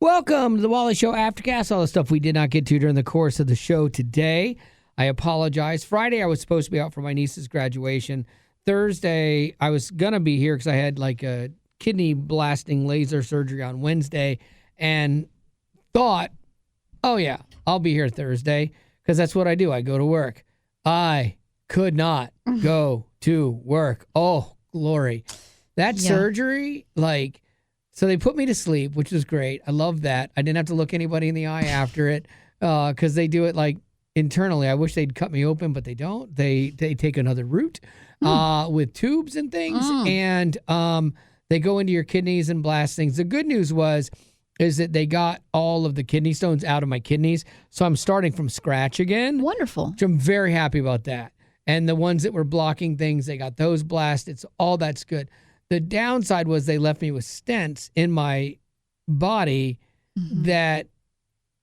Welcome to the Wally Show Aftercast. All the stuff we did not get to during the course of the show today. I apologize. Friday, I was supposed to be out for my niece's graduation. Thursday, I was going to be here because I had like a kidney blasting laser surgery on Wednesday and thought, oh yeah, I'll be here Thursday because that's what I do. I go to work. I could not go to work. Oh, glory. That surgery, so they put me to sleep, which was great. I love that. I didn't have to look anybody in the eye after it because they do it like internally. I wish they'd cut me open, but they don't. They take another route with tubes and things, and they go into your kidneys and blast things. The good news is that they got all of the kidney stones out of my kidneys, so I'm starting from scratch again. Wonderful. Which I'm very happy about that. And the ones that were blocking things, they got those blasted. So all that's good. The downside was they left me with stents in my body that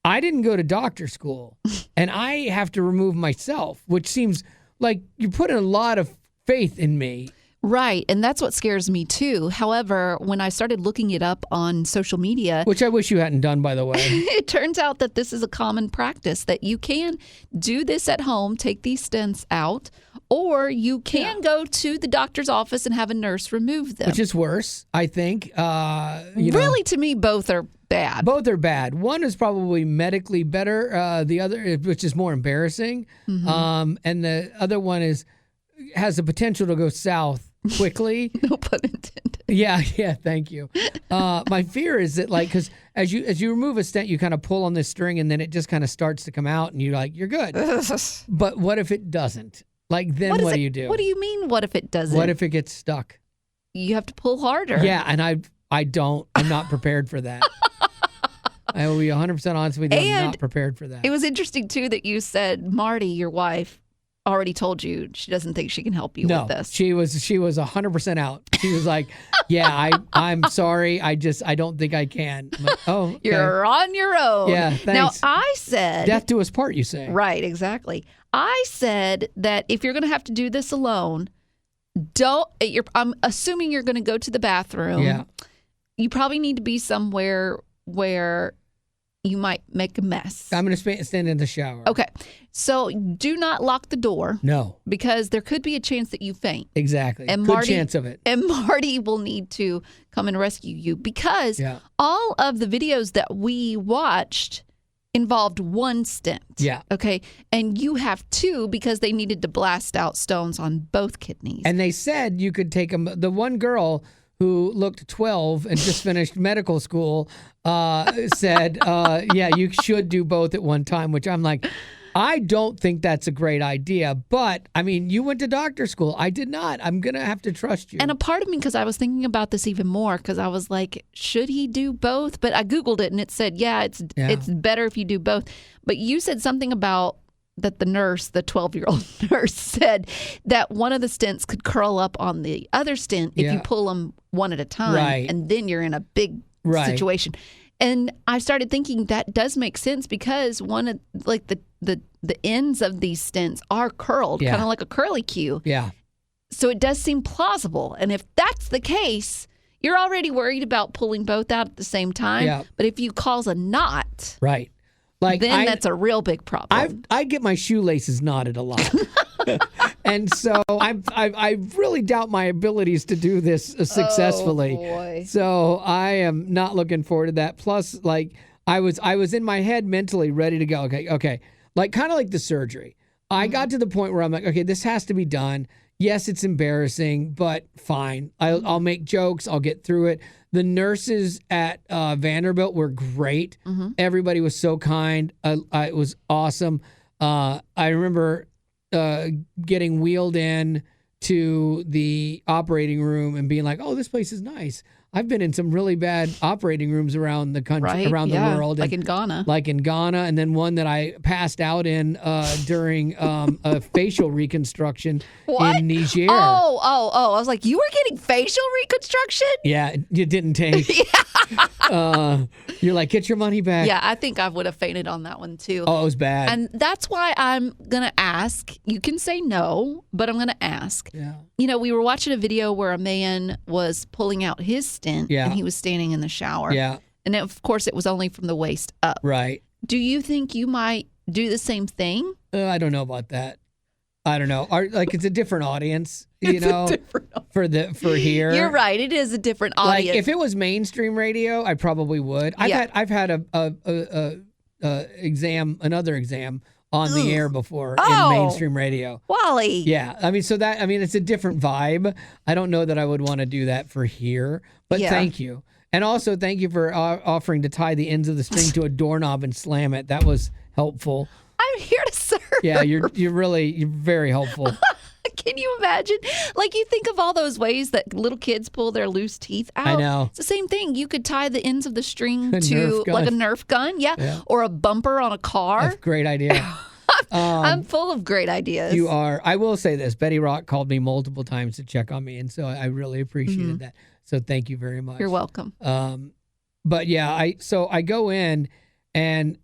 I didn't go to doctor school, and I have to remove myself, which seems like you're putting a lot of faith in me. Right, and that's what scares me too. However, when I started looking it up on social media... Which I wish you hadn't done, by the way. It turns out that this is a common practice, that you can do this at home, take these stents out, or you can go to the doctor's office and have a nurse remove them. Which is worse, I think. Really, to me, both are bad. Both are bad. One is probably medically better. The other, which is more embarrassing. And the other one has the potential to go south quickly. No pun intended. Yeah, thank you. My fear is that, because as you remove a stent, you kind of pull on this string, and then it just kind of starts to come out, and you're good. But what if it doesn't? Then what do you do? What do you mean, what if it doesn't? What if it gets stuck? You have to pull harder. Yeah, and I'm not prepared for that. I will be 100% honest with you. I'm not prepared for that. It was interesting, too, that you said Marty, your wife, already told you she doesn't think she can help you with this. She was 100% out. She was like, yeah, I'm sorry. I don't think I can. I'm like, oh, okay. You're on your own. Yeah, thanks. Now, I said... Death do us part, you say. Right, exactly. I said that if you're going to have to do this alone, I'm assuming you're going to go to the bathroom. Yeah. You probably need to be somewhere where you might make a mess. I'm going to stand in the shower. Okay. So do not lock the door. No. Because there could be a chance that you faint. Exactly. And Good chance of it. And Marty will need to come and rescue you because all of the videos that we watched involved one stent. Yeah. Okay. And you have two because they needed to blast out stones on both kidneys. And they said you could take them. The one girl who looked 12 and just finished medical school said, you should do both at one time, which I'm like, I don't think that's a great idea. But, I mean, you went to doctor school. I did not. I'm going to have to trust you. And a part of me, because I was thinking about this even more, because I was like, should he do both? But I Googled it, and it said, it's better if you do both. But you said something about that the 12-year-old nurse said that one of the stents could curl up on the other stent if you pull them one at a time. Right. And then you're in a big situation. And I started thinking that does make sense because one of the ends of these stents are curled, kind of like a curly Q. Yeah. So it does seem plausible. And if that's the case, you're already worried about pulling both out at the same time. Yeah. But if you cause a knot, right. Then that's a real big problem. I get my shoelaces knotted a lot. And so I really doubt my abilities to do this successfully. Oh, boy. So I am not looking forward to that. Plus, I was in my head mentally ready to go. Okay. Kind of like the surgery. I got to the point where I'm like, okay, this has to be done. Yes, it's embarrassing, but fine. I'll make jokes. I'll get through it. The nurses at Vanderbilt were great. Everybody was so kind. It was awesome. I remember getting wheeled in to the operating room and being like, oh, this place is nice. I've been in some really bad operating rooms around the country, around the world. Like in Ghana. And then one that I passed out in during a facial reconstruction in Niger. Oh. I was like, you were getting facial reconstruction? Yeah, you didn't take. You're like, get your money back. Yeah, I think I would have fainted on that one too. Oh, it was bad. And that's why I'm going to ask. You can say no, but I'm going to ask. Yeah. You know, we were watching a video where a man was pulling out his stent and he was standing in the shower. Yeah. And of course, it was only from the waist up. Right. Do you think you might do the same thing? I don't know about that. I don't know. It's a different audience, for here. You're right. It is a different audience. Like if it was mainstream radio, I probably would. I've had another exam on the air before in mainstream radio. Wally. Yeah. It's a different vibe. I don't know that I would want to do that for here, but thank you. And also thank you for offering to tie the ends of the string to a doorknob and slam it. That was helpful. I'm here to serve. Yeah, you're very helpful. Can you imagine? Like, you think of all those ways that little kids pull their loose teeth out. I know. It's the same thing. You could tie the ends of the string to like a Nerf gun, or a bumper on a car. That's a great idea. I'm full of great ideas. You are. I will say this. Betty Rock called me multiple times to check on me, and so I really appreciated that. So thank you very much. You're welcome. But yeah, I go in, and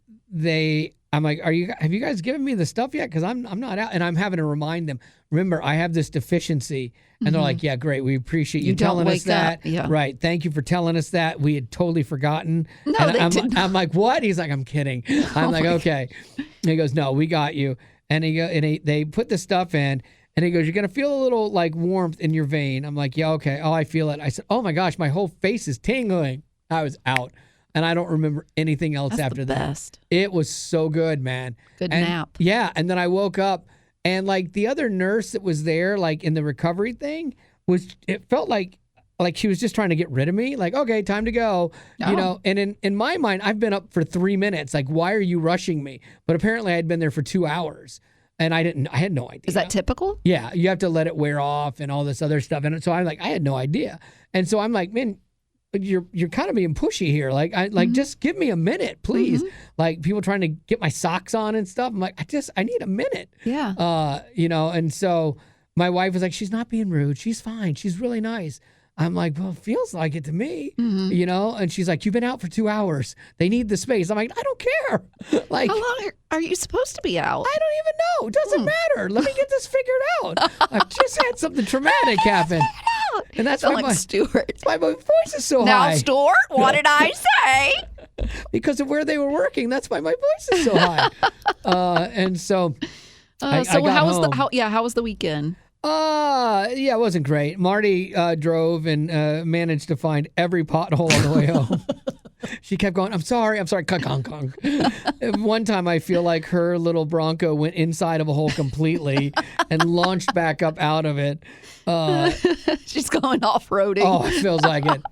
I'm like, have you guys given me the stuff yet? Because I'm not out, and I'm having to remind them. Remember, I have this deficiency, and they're like, yeah, great, we appreciate you telling us that. Yeah. Right, thank you for telling us that. We had totally forgotten. No, and I'm like, what? He's like, I'm kidding. I'm like, okay. And he goes, no, we got you. And they put the stuff in, and he goes, you're gonna feel a little like warmth in your vein. I'm like, yeah, okay. Oh, I feel it. I said, oh my gosh, my whole face is tingling. I was out. And I don't remember anything else after that. Best. It was so good, man. Good nap. Yeah. And then I woke up, and like the other nurse that was there, like in the recovery thing, it felt like she was just trying to get rid of me. Like, okay, time to go. And in my mind, I've been up for 3 minutes. Like, why are you rushing me? But apparently I had been there for 2 hours, and I had no idea. Is that typical? Yeah. You have to let it wear off and all this other stuff. And so I'm like, I had no idea. And so I'm like, man, you're kind of being pushy here. Like, just give me a minute, please. Like, people trying to get my socks on and stuff. I'm like, I need a minute. Yeah. And so my wife was like, she's not being rude. She's fine. She's really nice. I'm like, well, it feels like it to me, and she's like, you've been out for 2 hours. They need the space. I'm like, I don't care. Like, how long are you supposed to be out? I don't even know. It doesn't matter. Let me get this figured out. I've just had something traumatic happen. And that's why Stuart. my voice is so high. Now, Stuart, what did I say? Because of where they were working. That's why my voice is so high. And so, I got home. How was the weekend? It wasn't great. Marty drove and managed to find every pothole on the way home. She kept going, I'm sorry, kong. One time I feel like her little Bronco went inside of a hole completely and launched back up out of it. She's going off-roading. Oh, it feels like it.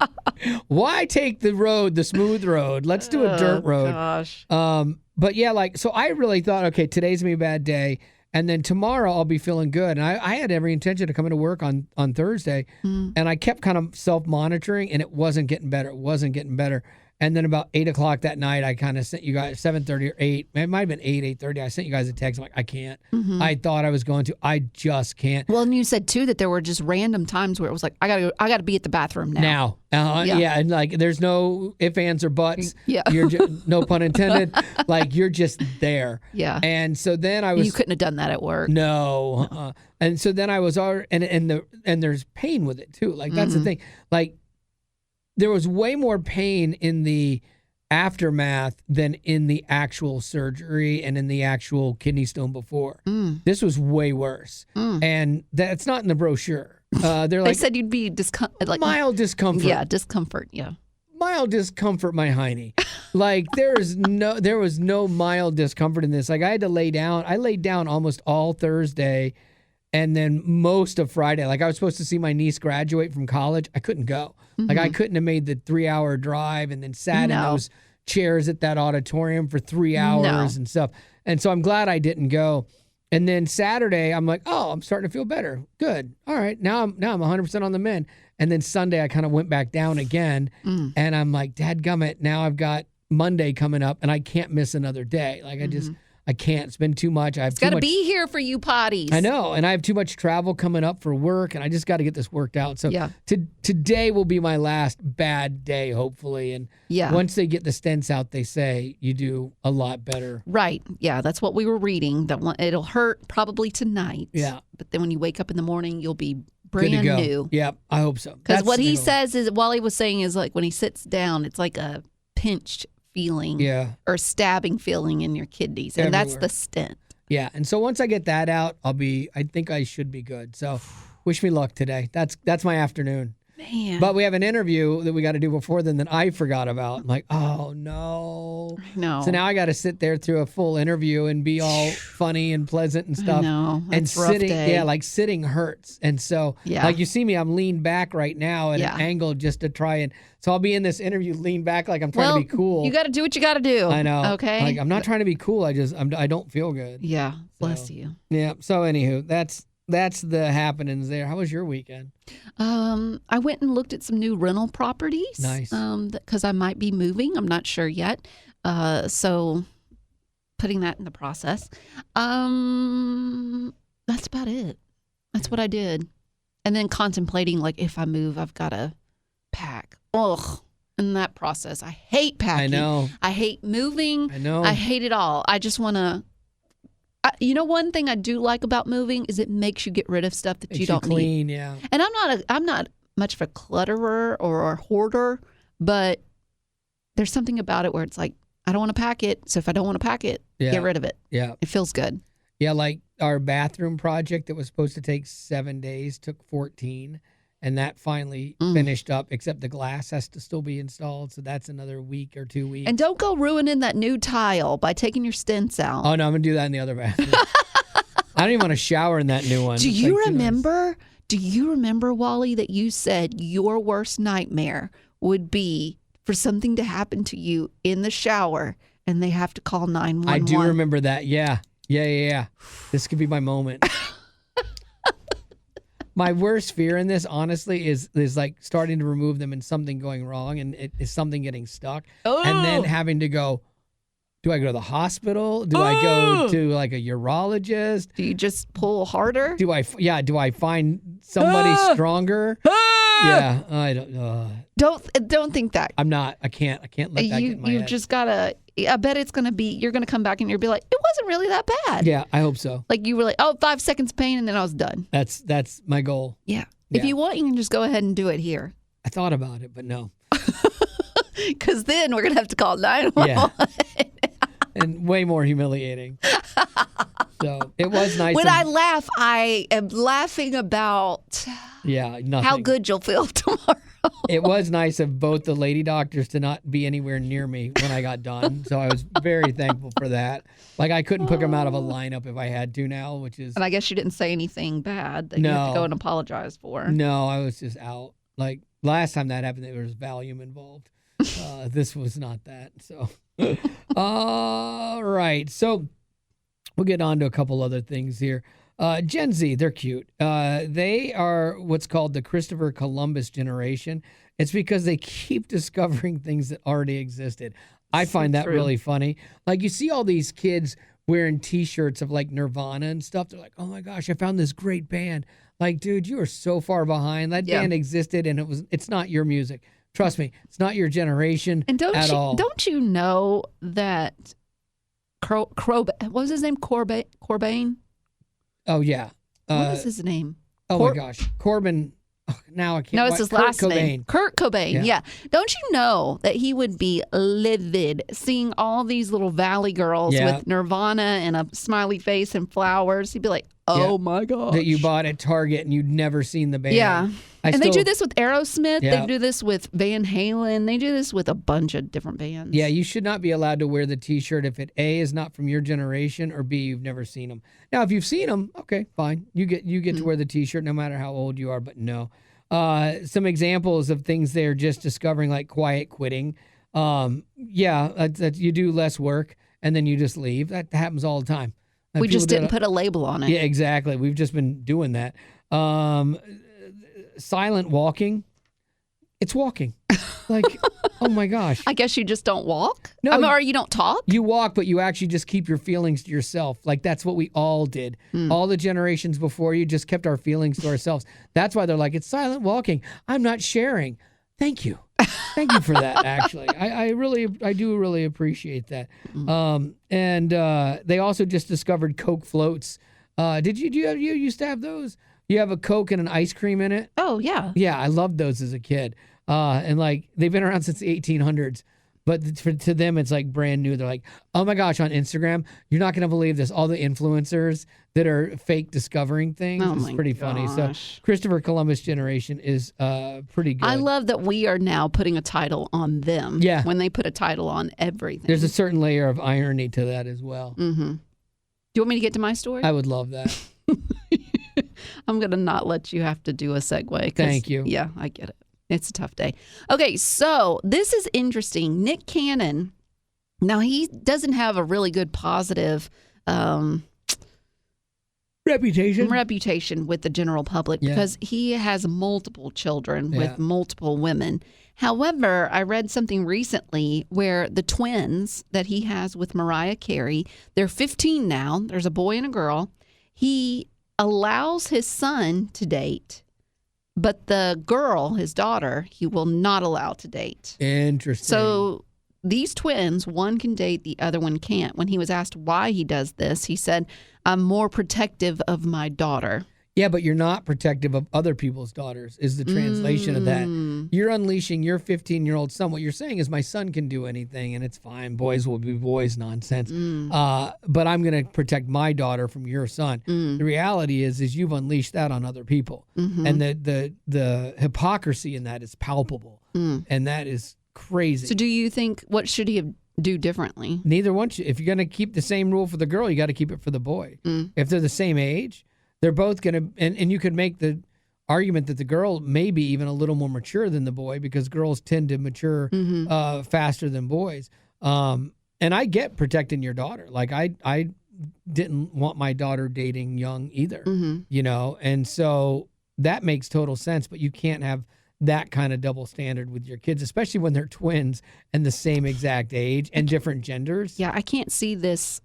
Why take the smooth road? Let's do a dirt road. Gosh. But yeah, so I really thought, okay, today's going to be a bad day. And then tomorrow I'll be feeling good. And I had every intention of coming to work on Thursday. And I kept kind of self-monitoring, and it wasn't getting better. And then about 8 o'clock that night, I kind of sent you guys 7:30 or 8. It might have been 8:30. I sent you guys a text. I'm like, I can't. I thought I was going to. I just can't. Well, and you said too that there were just random times where it was like, I got to be at the bathroom now. Yeah, and like there's no ifs, ands, or buts. Yeah, no pun intended. Like you're just there. Yeah. And so then I was. You couldn't have done that at work. No. And so then I was already, and there's pain with it too. Like that's the thing. Like. There was way more pain in the aftermath than in the actual surgery and in the actual kidney stone before. This was way worse. And that's not in the brochure. They said you'd be mild discomfort. Yeah, discomfort, yeah. Mild discomfort, my hiney. Like there was no mild discomfort in this. Like I had to lay down. I laid down almost all Thursday. And then most of Friday, like I was supposed to see my niece graduate from college. I couldn't go. Like I couldn't have made the 3-hour drive and then sat in those chairs at that auditorium for 3 hours and stuff. And so I'm glad I didn't go. And then Saturday, I'm like, oh, I'm starting to feel better. Good. All right. Now I'm 100% on the mend. And then Sunday, I kind of went back down again. And I'm like, dadgummit, now I've got Monday coming up and I can't miss another day. Like I can't. It's been too much. It's got to be here for you potties. I know. And I have too much travel coming up for work, and I just got to get this worked out. So today will be my last bad day, hopefully. And once they get the stents out, they say you do a lot better. Right. Yeah, that's what we were reading. It'll hurt probably tonight. Yeah. But then when you wake up in the morning, you'll be brand new. Yeah, I hope so. Because what he says is, Wally was saying, is like when he sits down, it's like a pinched feeling or stabbing feeling in your kidneys. And everywhere. That's the stent. Yeah. And so once I get that out, I think I should be good. So wish me luck today. That's my afternoon. Man. But we have an interview that we got to do before then that I forgot about. I'm like, oh no. No. So now I got to sit there through a full interview and be all funny and pleasant and stuff. No, and rough sitting, day. like sitting hurts. And so, like you see me, I'm leaned back right now at an angle just to try and. So I'll be in this interview leaned back like I'm trying to be cool. You got to do what you got to do. I know. Okay. Like I'm not trying to be cool. I don't feel good. Yeah. Bless you. Yeah. So anywho, that's the happenings there. How was your weekend? I went and looked at some new rental properties. Nice. Because I might be moving. I'm not sure yet. So putting that in the process. That's about it. That's what I did. And then contemplating, like, if I move, I've got to pack. Ugh. In that process. I hate packing. I know. I hate moving. I know. I hate it all. I just want to. One thing I do like about moving is it makes you get rid of stuff that you don't clean, need. Yeah. And I'm not much of a clutterer or a hoarder, but there's something about it where it's like I don't want to pack it. So if I don't want to pack it, get rid of it. Yeah. It feels good. Yeah, like our bathroom project that was supposed to take 7 days took 14, and that finally finished up. Except the glass has to still be installed, so that's another week or 2 weeks. And don't go ruining that new tile by taking your stents out. Oh no, I'm gonna do that in the other bathroom. I don't even want to shower in that new one. Do you remember? Do you remember, Wally, that you said your worst nightmare would be for something to happen to you in the shower and they have to call 911? I do remember that. Yeah. This could be my moment. My worst fear in this, honestly, is like starting to remove them and something going wrong, and it is something getting stuck, and then having to go. Do I go to the hospital? Do I go to like a urologist? Do you just pull harder? Do I find somebody stronger? Yeah, I don't. Don't think that. I'm not. I can't let that get in my head. You've just gotta. I bet it's gonna be. You're gonna come back and you'll be like, it wasn't really that bad. Yeah, I hope so. Like you were like, 5 seconds pain, and then I was done. That's my goal. Yeah. If you want, you can just go ahead and do it here. I thought about it, but no. Because then we're gonna have to call 911. Yeah. And way more humiliating. So it was nice. When I laugh, I am laughing about nothing. How good you'll feel tomorrow. It was nice of both the lady doctors to not be anywhere near me when I got done. So I was very thankful for that. Like I couldn't pick them out of a lineup if I had to now, which is. And I guess you didn't say anything bad that you have to go and apologize for. No, I was just out. Like last time that happened, there was Valium involved. This was not that. So. All right. So we'll get on to a couple other things here. Gen Z, they're cute. They are what's called the Christopher Columbus generation. It's because they keep discovering things that already existed. I find that really funny. Like you see all these kids wearing T-shirts of like Nirvana and stuff. They're like, oh my gosh, I found this great band. Like, dude, you are so far behind. That band existed and it's not your music. Trust me, it's not your generation at all. Don't you know that what was his name? Cobain? Oh, yeah. What was his name? My gosh. Corbin. Oh, now I can't. No, it's his last name. Kurt Cobain. Yeah. Don't you know that he would be livid seeing all these little valley girls with Nirvana and a smiley face and flowers? He'd be like, oh my gosh. That you bought at Target and you'd never seen the band. Yeah. They do this with Aerosmith. Yeah. They do this with Van Halen. They do this with a bunch of different bands. Yeah, you should not be allowed to wear the T-shirt if it A, is not from your generation, or B, you've never seen them. Now, if you've seen them, okay, fine. You get to wear the T-shirt no matter how old you are, but no. Some examples of things they're just discovering, like quiet quitting. You do less work and then you just leave. That happens all the time. We just didn't put a label on it. Yeah, exactly. We've just been doing that. Silent walking. It's walking. Like, oh my gosh. I guess you just don't walk? No. Or you don't talk? You walk, but you actually just keep your feelings to yourself. Like, that's what we all did. All the generations before you just kept our feelings to ourselves. That's why they're like, it's silent walking. I'm not sharing. Thank you. Thank you for that, actually. I do really appreciate that. And they also just discovered Coke floats. Did you used to have those? You have a Coke and an ice cream in it? Oh, yeah. Yeah, I loved those as a kid. And like they've been around since the 1800s. But to them, it's like brand new. They're like, oh my gosh, on Instagram, you're not going to believe this. All the influencers that are fake discovering things. It's pretty funny. So Christopher Columbus generation is pretty good. I love that we are now putting a title on them. Yeah. When they put a title on everything. There's a certain layer of irony to that as well. Mm-hmm. Do you want me to get to my story? I would love that. I'm going to not let you have to do a segue. Thank you. Yeah, I get it. It's a tough day. Okay, so this is interesting. Nick Cannon, now he doesn't have a really good positive reputation with the general public because he has multiple children with multiple women. However, I read something recently where the twins that he has with Mariah Carey, they're 15 now. There's a boy and a girl. He allows his son to date. But the girl, his daughter, he will not allow to date. Interesting. So these twins, one can date, the other one can't. When he was asked why he does this, he said, I'm more protective of my daughter. Yeah, but you're not protective of other people's daughters is the translation of that. You're unleashing your 15-year-old son. What you're saying is my son can do anything and it's fine. Boys will be boys nonsense. But I'm going to protect my daughter from your son. The reality is you've unleashed that on other people. And the hypocrisy in that is palpable. And that is crazy. So do you think, what should he do differently? Neither one should. If you're going to keep the same rule for the girl, you got to keep it for the boy. If they're the same age, they're both going to, and you could make the argument that the girl may be even a little more mature than the boy because girls tend to mature faster than boys. And I get protecting your daughter. Like I didn't want my daughter dating young either, you know? And so that makes total sense, but you can't have that kind of double standard with your kids, especially when they're twins and the same exact age and different genders. Yeah, I can't see this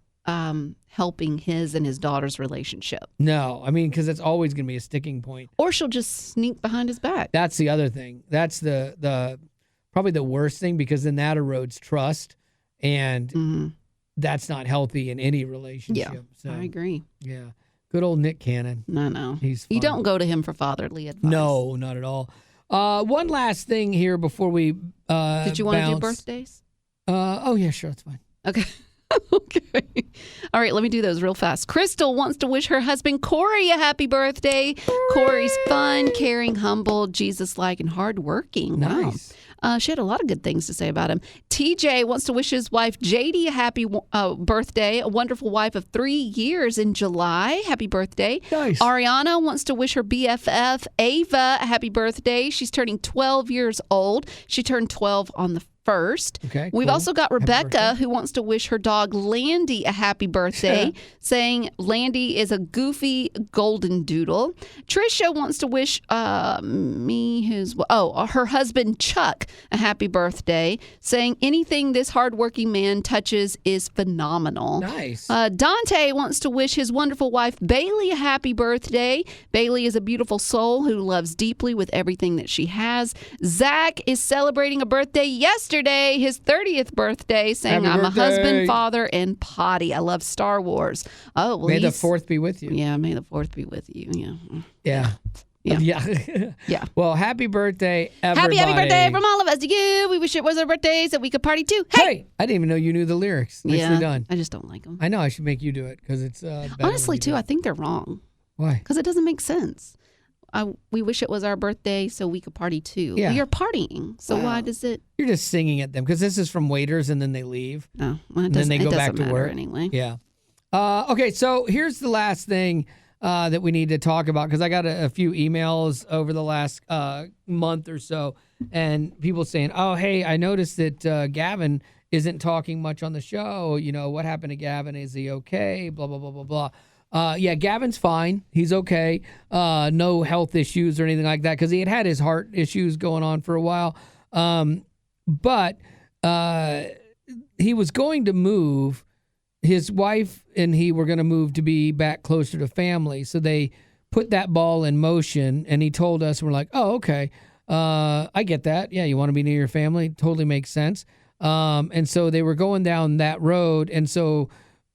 helping his and his daughter's relationship. No, I mean, because it's always going to be a sticking point. Or she'll just sneak behind his back. That's the other thing. That's the probably the worst thing because then that erodes trust, and that's not healthy in any relationship. Yeah, so, I agree. Yeah, good old Nick Cannon. No. He's fun. You don't go to him for fatherly advice. No, not at all. One last thing here before we Did you want to do birthdays? Oh yeah, sure, that's fine. Okay. Okay. All right, let me do those real fast. Crystal wants to wish her husband Corey a happy birthday. Corey's fun, caring, humble, Jesus-like, and hardworking. Nice. Wow. She had a lot of good things to say about him. TJ wants to wish his wife JD a happy birthday, a wonderful wife of 3 years in July. Happy birthday. Nice. Ariana wants to wish her BFF Ava a happy birthday. She's turning 12 years old. She turned 12 on the 1st. Okay, We've cool. also got Rebecca, who wants to wish her dog Landy a happy birthday, saying Landy is a goofy golden doodle. Trisha wants to wish her husband Chuck a happy birthday, saying anything this hardworking man touches is phenomenal. Nice. Dante wants to wish his wonderful wife Bailey a happy birthday. Bailey is a beautiful soul who loves deeply with everything that she has. Zach is celebrating a birthday yesterday, his 30th birthday, saying, Happy I'm birthday. a husband, father, and potty. I love Star Wars. Oh, well, May the 4th be with you. Yeah, may the 4th be with you. Yeah. Yeah. Well, happy birthday, everybody. Happy birthday from all of us to you. We wish it was our birthdays that we could party too. Hey! I didn't even know you knew the lyrics. Nicely done. I just don't like them. I know. I should make you do it because it's better Honestly, when you too, do it. I think they're wrong. Why? Because it doesn't make sense. We wish it was our birthday so we could party too. Yeah. You're partying, so why does it? You're just singing at them because this is from waiters and then they leave. No, well, And then they go back to matter work anyway. Yeah. Okay, so here's the last thing that we need to talk about because I got a few emails over the last month or so, and people saying, "Oh, hey, I noticed that Gavin isn't talking much on the show. You know, what happened to Gavin? Is he okay? Blah blah blah blah blah." Yeah, Gavin's fine. He's okay. No health issues or anything like that because he had his heart issues going on for a while. But he was going to move. His wife and he were going to move to be back closer to family. So they put that ball in motion, and he told us, and we're like, oh, okay. I get that. Yeah, you want to be near your family. Totally makes sense. And so they were going down that road. And so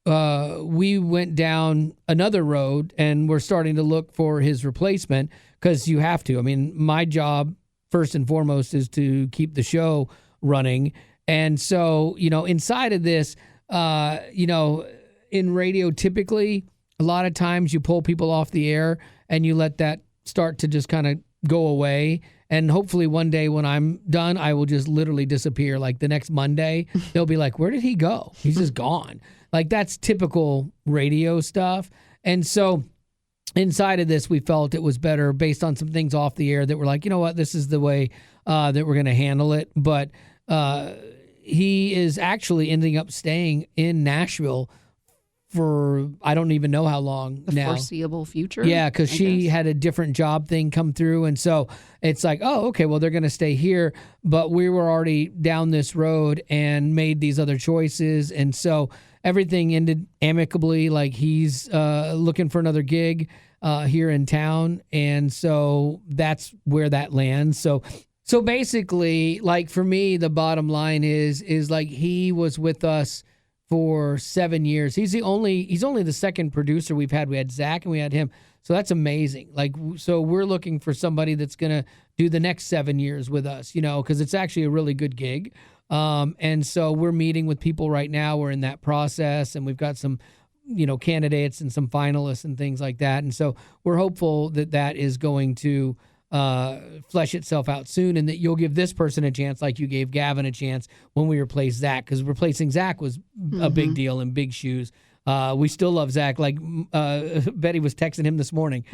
we went down another road, and we're starting to look for his replacement because you have to. I mean, my job, first and foremost, is to keep the show running. And so, inside of this, in radio, typically, a lot of times you pull people off the air and you let that start to just kind of go away. And hopefully one day when I'm done, I will just literally disappear. Like the next Monday, they'll be like, where did he go? He's just gone. Like that's typical radio stuff. And so inside of this, we felt it was better based on some things off the air that were like, you know what, this is the way that we're going to handle it. But he is actually ending up staying in Nashville for I don't even know how long now. Foreseeable future. Yeah, because she had a different job thing come through. And so it's like, oh, okay, well, they're going to stay here. But we were already down this road and made these other choices. And so everything ended amicably. Like he's looking for another gig here in town. And so that's where that lands. So basically, like for me, the bottom line is like he was with us for 7 years. He's only the second producer we've had. We had Zach and we had him. So that's amazing. Like, so we're looking for somebody that's going to do the next 7 years with us, because it's actually a really good gig. And so we're meeting with people right now. We're in that process and we've got some, candidates and some finalists and things like that. And so we're hopeful that is going to flesh itself out soon and that you'll give this person a chance like you gave Gavin a chance when we replaced Zach, because replacing Zach was a big deal and big shoes. We still love Zach. Like Betty was texting him this morning,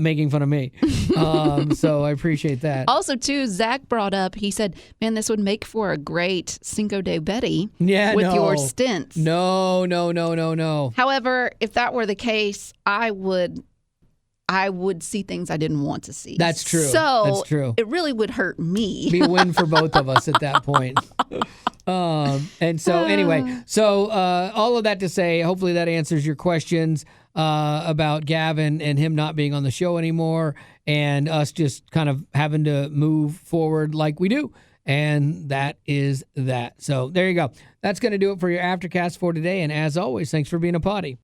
making fun of me. So I appreciate that. Also, too, Zach brought up, he said, man, this would make for a great Cinco de Betty with your stents. No. However, if that were the case, I would see things I didn't want to see. That's true. So that's true. It really would hurt me. Be a win for both of us at that point. And so anyway, all of that to say, hopefully that answers your questions about Gavin and him not being on the show anymore and us just kind of having to move forward like we do. And that is that. So there you go. That's going to do it for your Aftercast for today. And as always, thanks for being a potty.